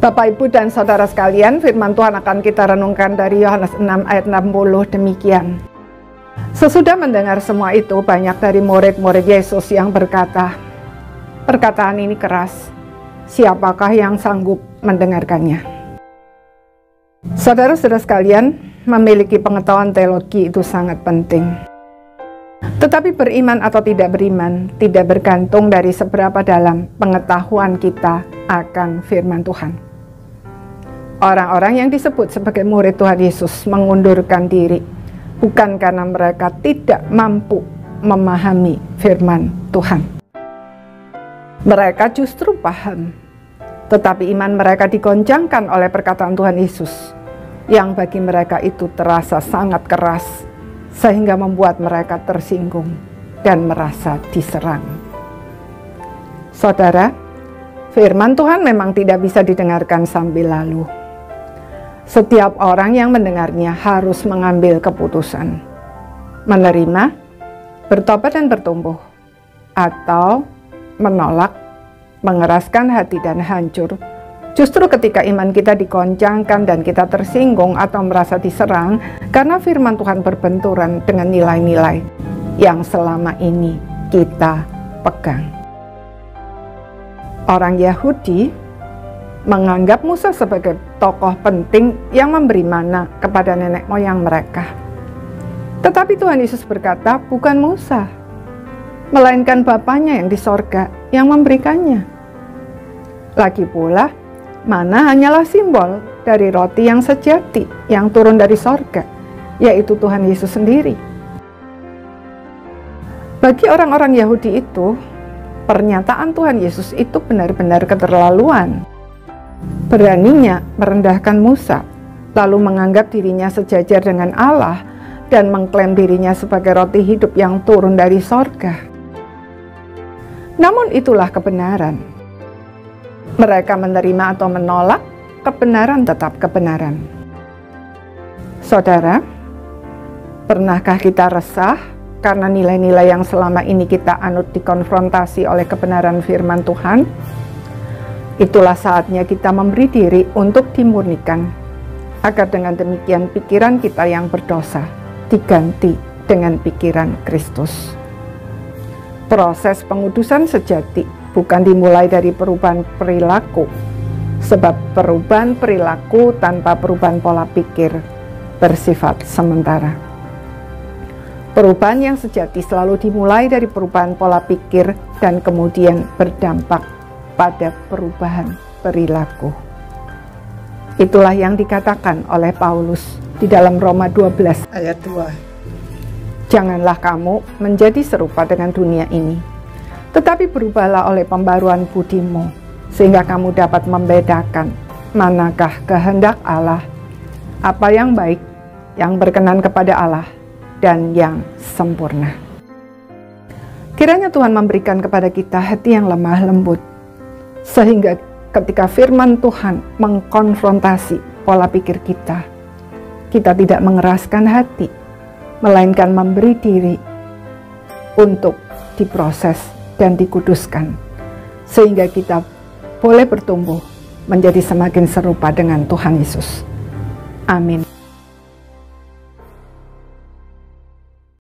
Bapak, Ibu, dan Saudara sekalian, firman Tuhan akan kita renungkan dari Yohanes 6 ayat 60 demikian. Sesudah mendengar semua itu, banyak dari murid-murid Yesus yang berkata, "Perkataan ini keras, siapakah yang sanggup mendengarkannya?" Saudara-saudara sekalian, memiliki pengetahuan teologi itu sangat penting. Tetapi beriman atau tidak beriman tidak bergantung dari seberapa dalam pengetahuan kita akan firman Tuhan. Orang-orang yang disebut sebagai murid Tuhan Yesus mengundurkan diri bukan karena mereka tidak mampu memahami firman Tuhan. Mereka justru paham, tetapi iman mereka digoncangkan oleh perkataan Tuhan Yesus yang bagi mereka itu terasa sangat keras sehingga membuat mereka tersinggung dan merasa diserang. Saudara, firman Tuhan memang tidak bisa didengarkan sambil lalu. Setiap orang yang mendengarnya harus mengambil keputusan, menerima, bertobat dan bertumbuh, atau menolak, mengeraskan hati dan hancur. Justru ketika iman kita digoncangkan dan kita tersinggung atau merasa diserang karena firman Tuhan berbenturan dengan nilai-nilai yang selama ini kita pegang. Orang Yahudi menganggap Musa sebagai tokoh penting yang memberi mana kepada nenek moyang mereka. Tetapi Tuhan Yesus berkata, bukan Musa, melainkan Bapaknya yang di sorga yang memberikannya. Lagi pula, mana hanyalah simbol dari roti yang sejati yang turun dari sorga, yaitu Tuhan Yesus sendiri. Bagi orang-orang Yahudi itu, pernyataan Tuhan Yesus itu benar-benar keterlaluan. Beraninya merendahkan Musa, lalu menganggap dirinya sejajar dengan Allah dan mengklaim dirinya sebagai roti hidup yang turun dari sorga. Namun itulah kebenaran. Mereka menerima atau menolak, kebenaran tetap kebenaran. Saudara, pernahkah kita resah karena nilai-nilai yang selama ini kita anut dikonfrontasi oleh kebenaran firman Tuhan? Itulah saatnya kita memberi diri untuk dimurnikan, agar dengan demikian pikiran kita yang berdosa diganti dengan pikiran Kristus. Proses pengudusan sejati bukan dimulai dari perubahan perilaku, sebab perubahan perilaku tanpa perubahan pola pikir bersifat sementara. Perubahan yang sejati selalu dimulai dari perubahan pola pikir dan kemudian berdampak pada perubahan perilaku. Itulah yang dikatakan oleh Paulus di dalam Roma 12 ayat 2. Janganlah kamu menjadi serupa dengan dunia ini, tetapi berubahlah oleh pembaruan budimu, sehingga kamu dapat membedakan manakah kehendak Allah, apa yang baik, yang berkenan kepada Allah, dan yang sempurna. Kiranya Tuhan memberikan kepada kita hati yang lemah lembut, sehingga ketika firman Tuhan mengkonfrontasi pola pikir kita, kita tidak mengeraskan hati, melainkan memberi diri untuk diproses dan dikuduskan, sehingga kita boleh bertumbuh menjadi semakin serupa dengan Tuhan Yesus. Amin.